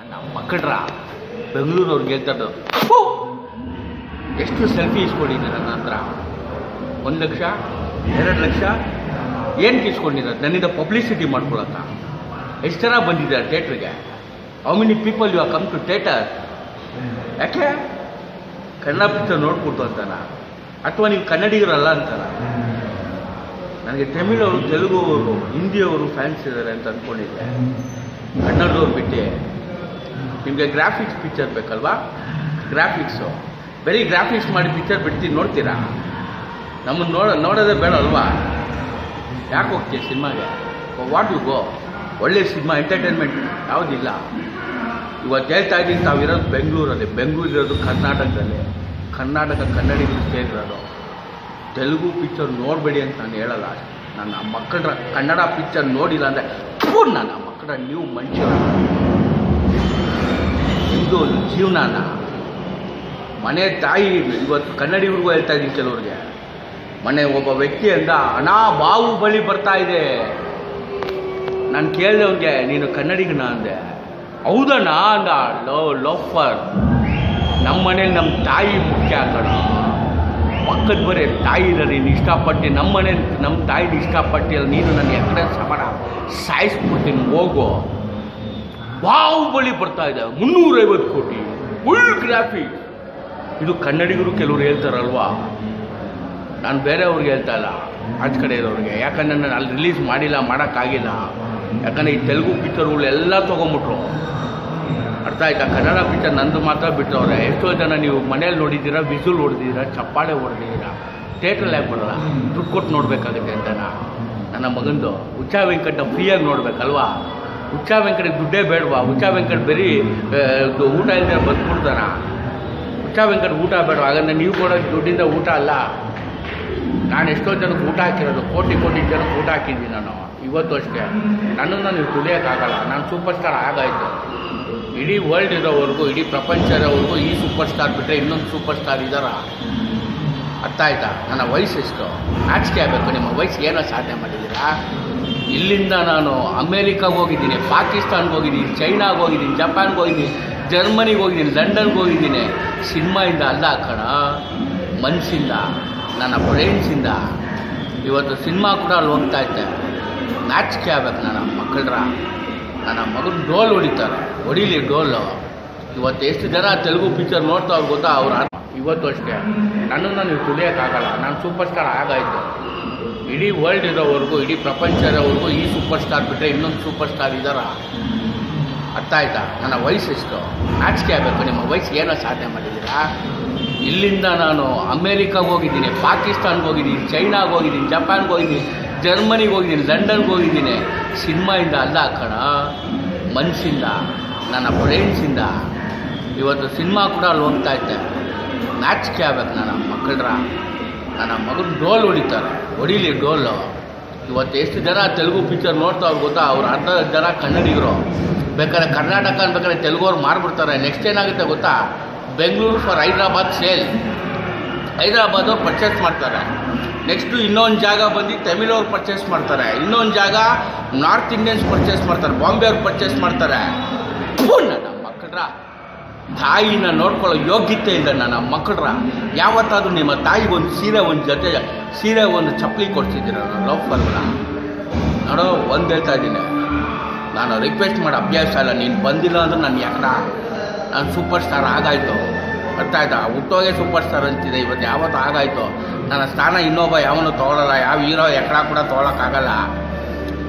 ನನ್ನ ಮಕ್ಕಳ್ರ ಬೆಂಗಳೂರವ್ರಿಗೆ ಹೇಳ್ತದ್ದು ಎಷ್ಟು ಸೆಲ್ಫಿ ಇಸ್ಕೊಂಡಿದ್ದಾರೆ ನನ್ನ ಹತ್ರ 1 ಲಕ್ಷ 2 ಲಕ್ಷ ಏನಕ್ಕೆ ಇಸ್ಕೊಂಡಿದ್ದಾರೆ ನನ್ನಿಂದ ಪಬ್ಲಿಸಿಟಿ ಮಾಡ್ಕೊಳಕ್ಕ. ಎಷ್ಟು ಜನ ಬಂದಿದ್ದಾರೆ ಥಿಯೇಟ್ರಿಗೆ? How many people you are come to theatre? ಯಾಕೆ ಕನ್ನಡ ಪಿಕ್ಚರ್ ನೋಡ್ಕೊಡ್ತು ಅಂತಾನ, ಅಥವಾ ನೀವು ಕನ್ನಡಿಗರಲ್ಲ ಅಂತಾನ? ನನಗೆ ತಮಿಳವರು, ತೆಲುಗುವರು, ಹಿಂದಿಯವರು ಫ್ಯಾನ್ಸ್ ಇದ್ದಾರೆ ಅಂತ ಅಂದ್ಕೊಂಡಿದ್ದೆ. ಕನ್ನಡದವ್ರು ಬಿಟ್ಟು ನಿಮಗೆ ಗ್ರಾಫಿಕ್ಸ್ ಪಿಕ್ಚರ್ ಬೇಕಲ್ವಾ? ಗ್ರಾಫಿಕ್ಸು ಬರೀ ಗ್ರಾಫಿಕ್ಸ್ ಮಾಡಿ ಪಿಕ್ಚರ್ ಬಿಡ್ತೀನಿ, ನೋಡ್ತೀರಾ? ನಮ್ಮನ್ನು ನೋಡೋದೇ ಬೇಡ ಅಲ್ವಾ? ಯಾಕೆ ಹೋಗ್ತೀವಿ ಸಿನಿಮಾಗೆ? What you go? ಒಳ್ಳೆ ಸಿನಿಮಾ ಎಂಟರ್ಟೈನ್ಮೆಂಟ್ ಯಾವುದಿಲ್ಲ. ಇವತ್ತು ಹೇಳ್ತಾ ಇದ್ದೀನಿ, ತಾವಿರೋದು ಬೆಂಗಳೂರಲ್ಲಿ, ಬೆಂಗಳೂರಿರೋದು ಕರ್ನಾಟಕದಲ್ಲಿ. ಕರ್ನಾಟಕ ಕನ್ನಡಿಗರು ಸೇರಿರೋದು. ತೆಲುಗು ಪಿಕ್ಚರ್ ನೋಡಬೇಡಿ ಅಂತ ನಾನು ಹೇಳಲ್ಲ. ನನ್ನ ಮಕ್ಕಳ ಕನ್ನಡ ಪಿಕ್ಚರ್ ನೋಡಿಲ್ಲ ಅಂದರೆ ನನ್ನ ಮಕ್ಕಳ ನೀವು ಮನುಷ್ಯರು, ಇದು ಜೀವನಾನ. ಮನೆ ತಾಯಿ ಇವತ್ತು ಕನ್ನಡಿಗರಿಗೂ ಹೇಳ್ತಾ ಇದ್ದೀನಿ ಕೆಲವ್ರಿಗೆ. ಮನೆ ಒಬ್ಬ ವ್ಯಕ್ತಿ ಅಂದ, ಹಣ ಬಾಹುಬಲಿ ಬರ್ತಾ ಇದೆ. ನಾನು ಕೇಳಿದೆ ಅವ್ನಿಗೆ, ನೀನು ಕನ್ನಡಿಗನ ಅಂದೆ. ಹೌದಣ್ಣ ಅಂದ. ಲೋಫರ್. ನಮ್ಮ ಮನೇಲಿ ನಮ್ಮ ತಾಯಿ ಮುಖ್ಯ ಕಣ. ಪಕ್ಕದ ಬರೀ ತಾಯಿ ಇಲ್ಲ, ನೀನು ಇಷ್ಟಪಟ್ಟು ನಮ್ಮ ಮನೇಲಿ ನಮ್ಮ ತಾಯಿನ ಇಷ್ಟಪಟ್ಟಿಲ್ಲ, ನೀನು ನನ್ನ ಎಕಡೆ ಸಮಾನ ಸಾಯಿಸ್ಬಿಡ್ತೀನಿ ಹೋಗು. ಬಾಹುಬಲಿ ಬರ್ತಾ ಇದೆ, 350 ಕೋಟಿ, ಫುಲ್ ಗ್ರಾಫಿಕ್. ಇದು ಕನ್ನಡಿಗರು ಕೆಲವರು ಹೇಳ್ತಾರಲ್ವಾ, ನಾನು ಬೇರೆಯವ್ರಿಗೆ ಹೇಳ್ತಾ ಇಲ್ಲ, ಆಚೆ ಕಡೆ ಇರೋರಿಗೆ. ಯಾಕಂದರೆ ನಾನು ಅಲ್ಲಿ ರಿಲೀಸ್ ಮಾಡಿಲ್ಲ, ಮಾಡೋಕ್ಕಾಗಿಲ್ಲ. ಯಾಕಂದರೆ ಈ ತೆಲುಗು ಪಿಕ್ಚರ್ಗಳು ಎಲ್ಲ ತೊಗೊಂಬಿಟ್ರು. ಅರ್ಥ ಆಯ್ತಾ? ಕನ್ನಡ ಪಿಕ್ಚರ್ ನಂದು ಮಾತ್ರ ಬಿಟ್ಟವ್ರೆ. ಎಷ್ಟೋ ಜನ ನೀವು ಮನೇಲಿ ನೋಡಿದ್ದೀರಾ, ವಿಸುಲ್ ಹೊಡೆದಿದ್ದೀರಾ, ಚಪ್ಪಾಳೆ ಹೊಡೆದಿದ್ದೀರಾ. ಥಿಯೇಟ್ರಲ್ಲಿ ಯಾಕೆ ಬರೋಲ್ಲ? ದುಡ್ಡು ಕೊಟ್ಟು ನೋಡಬೇಕಾಗುತ್ತೆ ಅಂತನಾ? ನನ್ನ ಮಗಂದು ಹುಚ್ಚ ವೆಂಕಟ ಫ್ರೀಯಾಗಿ ನೋಡಬೇಕಲ್ವಾ? ಹುಚ್ಚ ವೆಂಕಟಿಗೆ ದುಡ್ಡೇ ಬೇಡವಾ? ಹುಚ್ಚ ವೆಂಕಟ್ ಬರೀ ಊಟ ಇಲ್ಲದೆ ಬಂದ್ಬಿಡ್ತಾನ. ಹುಚ್ಚ ವೆಂಕಟ್ ಊಟ ಬೇಡವಾ? ಹಾಗಂದ್ರೆ ನೀವು ಕೊಡೋ ದುಡ್ಡಿಂದ ಊಟ ಅಲ್ಲ. ನಾನು ಎಷ್ಟೋ ಜನಕ್ಕೆ ಊಟ ಹಾಕಿರೋದು, ಕೋಟಿ ಜನಕ್ಕೆ ಊಟ ಹಾಕಿದ್ದೀನಿ ನಾನು. ಇವತ್ತು ಅಷ್ಟೇ ನನ್ನನ್ನು ನೀವು ತುಳಿಯೋಕ್ಕಾಗಲ್ಲ. ನಾನು ಸೂಪರ್ ಸ್ಟಾರ್ ಆಗಾಯಿತು. ಇಡೀ ವರ್ಲ್ಡ್ ಇರೋವರೆಗೂ, ಇಡೀ ಪ್ರಪಂಚ ಇರೋವರೆಗೂ ಈ ಸೂಪರ್ ಸ್ಟಾರ್ ಬಿಟ್ಟರೆ ಇನ್ನೊಂದು ಸೂಪರ್ ಸ್ಟಾರ್ ಇದ್ದಾರ? ಅರ್ಥ ಆಯ್ತಾ? ನನ್ನ ವಯಸ್ಸು ಎಷ್ಟು? ನಾಚಿಕೆ ಆಗಬೇಕು. ನಿಮ್ಮ ವಯಸ್ಸು ಏನೋ ಸಾಧನೆ ಮಾಡಿದ್ದೀರಾ? ಇಲ್ಲಿಂದ ನಾನು ಅಮೇರಿಕಾಗೆ ಹೋಗಿದ್ದೀನಿ, ಪಾಕಿಸ್ತಾನ್ಗೆ ಹೋಗಿದ್ದೀನಿ, ಚೈನಾಗೆ ಹೋಗಿದ್ದೀನಿ, ಜಪಾನ್ಗೆ ಹೋಗಿದ್ದೀನಿ, ಜರ್ಮನಿಗೆ ಹೋಗಿದ್ದೀನಿ, ಲಂಡನ್ಗೆ ಹೋಗಿದ್ದೀನಿ. ಸಿನಿಮಾಯಿಂದ ಅಲ್ಲ ಕಣ, ಮನಸ್ಸಿಂದ, ನನ್ನ ಫ್ರೆಂಡ್ಸಿಂದ. ಇವತ್ತು ಸಿನಿಮಾ ಕೂಡ ಅಲ್ಲಿ ಹೋಗ್ತಾ ಇದ್ದೆ. ನಾಚಿಕೆ ಆಗ್ಬೇಕು ನನ್ನ ಮಕ್ಕಳ್ರ. ನನ್ನ ಮಗನ ಡೋಲ್ ಹೊಡಿತಾರೆ, ಹೊಡಿಲಿ ಡೋಲು. ಇವತ್ತು ಎಷ್ಟು ಜನ ತೆಲುಗು ಪಿಕ್ಚರ್ ನೋಡ್ತಾವ್ರು ಗೊತ್ತಾ? ಅವ್ರು ಇವತ್ತು ಅಷ್ಟೇ ನನ್ನನ್ನು ನೀವು ತುಳಿಯೋಕ್ಕಾಗಲ್ಲ. ನಾನು ಸೂಪರ್ ಸ್ಟಾರ್ ಆಗಾಯಿತು. ಇಡೀ ವರ್ಲ್ಡ್ ಇರೋವರೆಗೂ, ಇಡೀ ಪ್ರಪಂಚ ಇರೋವರೆಗೂ ಈ ಸೂಪರ್ ಸ್ಟಾರ್ ಬಿಟ್ಟರೆ ಇನ್ನೊಂದು ಸೂಪರ್ ಸ್ಟಾರ್ ಇದ್ದಾರ? ಅರ್ಥ ಆಯ್ತಾ? ನನ್ನ ವಯಸ್ಸು ಎಷ್ಟು? ನಾಚಿಕೆ ಆಗಬೇಕು. ನಿಮ್ಮ ವಯಸ್ಸು ಏನೋ ಸಾಧನೆ ಮಾಡಿದ್ದೀರಾ? ಇಲ್ಲಿಂದ ನಾನು ಅಮೇರಿಕಾಗೆ ಹೋಗಿದ್ದೀನಿ, ಪಾಕಿಸ್ತಾನ್ಗೆ ಹೋಗಿದ್ದೀನಿ, ಚೈನಾಗೆ ಹೋಗಿದ್ದೀನಿ, ಜಪಾನ್ಗೆ ಹೋಗಿದ್ದೀನಿ, ಜರ್ಮನಿಗೆ ಹೋಗಿದ್ದೀನಿ, ಲಂಡನ್ಗೆ ಹೋಗಿದ್ದೀನಿ. ಸಿನಿಮಾಯಿಂದ ಅಲ್ಲ ಕಣ, ಮನಸ್ಸಿಂದ, ನನ್ನ ಫ್ರೆಂಡ್ಸಿಂದ. ಇವತ್ತು ಸಿನಿಮಾ ಕೂಡ ಅಲ್ಲಿ ಹೋಗ್ತಾ ಇದ್ದೆ. ನಾಚಿಕೆ ಆಗ್ಬೇಕು ನನ್ನ ಮಕ್ಕಳ್ರ. ನನ್ನ ಮಗನ ಡೋಲ್ ಹೊಡಿತಾರೆ, ಹೊಡಿಲಿ ಡೋಲು. ಇವತ್ತು ಎಷ್ಟು ಜನ ತೆಲುಗು ಪಿಕ್ಚರ್ ನೋಡ್ತಾವ್ರು ಗೊತ್ತಾ? ಅವ್ರು ಅರ್ಧ ಜನ ಕನ್ನಡಿಗರು. ಬೇಕಾದ್ರೆ ಕರ್ನಾಟಕ ಅನ್ಬೇಕಾದ್ರೆ ತೆಲುಗುವ್ರು ಮಾರ್ಬಿಡ್ತಾರೆ. ನೆಕ್ಸ್ಟ್ ಏನಾಗುತ್ತೆ ಗೊತ್ತಾ? Bengaluru for Hyderabad sale. ಹೈದ್ರಾಬಾದವ್ರು ಪರ್ಚೇಸ್ ಮಾಡ್ತಾರೆ. ನೆಕ್ಸ್ಟು ಇನ್ನೊಂದು ಜಾಗ ಬಂದು ತಮಿಳವ್ರು ಪರ್ಚೇಸ್ ಮಾಡ್ತಾರೆ. ಇನ್ನೊಂದು ಜಾಗ ನಾರ್ತ್ ಇಂಡಿಯನ್ಸ್ ಪರ್ಚೇಸ್ ಮಾಡ್ತಾರೆ, ಬಾಂಬೆ ಅವ್ರು ಪರ್ಚೇಸ್ ಮಾಡ್ತಾರೆ. ನನ್ನ ಮಕ್ಕಳ್ರ, ತಾಯಿನ ನೋಡ್ಕೊಳ್ಳೋ ಯೋಗ್ಯತೆ ಇಲ್ಲ ನನ್ನ ಮಕ್ಕಳ್ರ. ಯಾವತ್ತಾದರೂ ನಿಮ್ಮ ತಾಯಿಗೆ ಒಂದು ಸೀರೆ, ಒಂದು ಜೊತೆ ಸೀರೆ, ಒಂದು ಚಪ್ಪಲಿ ಕೊಡ್ತಿದ್ದೀರ ಲವ್ ಫರ್ಗಳ? ನೋಡೋ, ಒಂದು ಹೇಳ್ತಾ ಇದ್ದೀನಿ, ನಾನು ರಿಕ್ವೆಸ್ಟ್ ಮಾಡೋ ಅಭ್ಯಾಸ ಇಲ್ಲ. ನೀನು ಬಂದಿಲ್ಲ ಅಂದ್ರೆ ನಾನು ನಾನು ಸೂಪರ್ ಸ್ಟಾರ್ ಆಗಾಯಿತು. ಅರ್ಥ ಆಯ್ತಾ? ಹುಟ್ಟೋಗೆ ಸೂಪರ್ ಸ್ಟಾರ್ ಅಂತಿದೆ. ಇವತ್ತು ಯಾವತ್ತೂ ಆಗಾಯಿತು. ನನ್ನ ಸ್ಥಾನ ಇನ್ನೊಬ್ಬ ಯಾವನೂ ತೊಗೊಳ್ಳಲ್ಲ, ಯಾವ ಹೀರೋ ಎಕಡ ಕೂಡ ತೊಗೊಳಕ್ಕಾಗಲ್ಲ.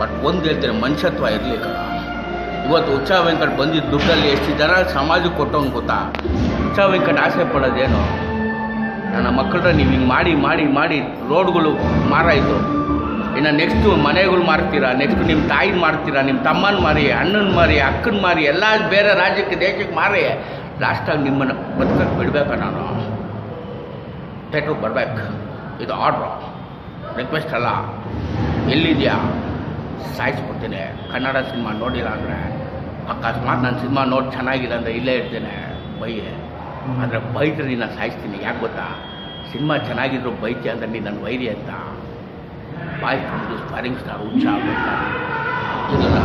ಬಟ್ ಒಂದು ಹೇಳ್ತೀನಿ, ಮನುಷ್ಯತ್ವ ಇರಲಿ ಕಣ. ಇವತ್ತು ಹುಚ್ಚ ವೆಂಕಟ್ ಬಂದಿದ್ದ ದುಡ್ಡಲ್ಲಿ ಎಷ್ಟು ಜನ ಸಮಾಜಕ್ಕೆ ಕೊಟ್ಟವನು ಗೊತ್ತಾ? ಹುಚ್ಚ ವೆಂಕಟ್ ಆಸೆ ಪಡೋದೇನು? ನನ್ನ ಮಕ್ಕಳ್ರ ನೀವು ಹಿಂಗೆ ಮಾಡಿ ಮಾಡಿ ಮಾಡಿ ರೋಡ್ಗಳು ಮಾರಾಯಿತು. ಇನ್ನು ನೆಕ್ಸ್ಟು ಮನೆಗಳು ಮಾರ್ತೀರಾ, ನೆಕ್ಸ್ಟು ನಿಮ್ಮ ತಾಯಿನ ಮಾರ್ತೀರಾ, ನಿಮ್ಮ ತಮ್ಮನ ಮಾರಿ, ಅಣ್ಣನ ಮಾರಿ, ಅಕ್ಕನ ಮಾರಿ, ಎಲ್ಲ ಬೇರೆ ರಾಜ್ಯಕ್ಕೆ ದೇಶಕ್ಕೆ ಮಾರಿ. ಲಾಸ್ಟಾಗಿ ನಿಮ್ಮನ್ನು ಬದುಕಕ್ಕೆ ಬಿಡಬೇಕಾ? ನಾನು ಥಿಯೇಟ್ರಿಗೆ ಬರ್ಬೇಕು. ಇದು ಆರ್ಡ್ರು, ರಿಕ್ವೆಸ್ಟ್ ಅಲ್ಲ. ಎಲ್ಲಿದೆಯಾ? ಸಾಯಿಸ್ಬಿಡ್ತೀನಿ. ಕನ್ನಡ ಸಿನಿಮಾ ನೋಡಿಲ್ಲ ಅಂದರೆ, ಅಕಸ್ಮಾತ್ ನನ್ನ ಸಿನಿಮಾ ನೋಡಿ ಚೆನ್ನಾಗಿಲ್ಲ ಅಂದರೆ ಇಲ್ಲೇ ಇರ್ತೇನೆ, ಬೈಯೆ. ಆದರೆ ಬೈದ್ರೆ ನೀನು ಸಾಯಿಸ್ತೀನಿ. ಯಾಕೆ ಗೊತ್ತಾ? ಸಿನಿಮಾ ಚೆನ್ನಾಗಿದ್ರು ಬೈತಿ ಅಂದರೆ ನೀನು ನನ್ನ ವೈರಿ ಅಂತ. ಬಾಯ್ ಸ್ಪಾರಿಂಗ್ ಸ್ಟಾರ್ ಹುಚ್ಚ ಆಗಬೇಕು. ಇದನ್ನು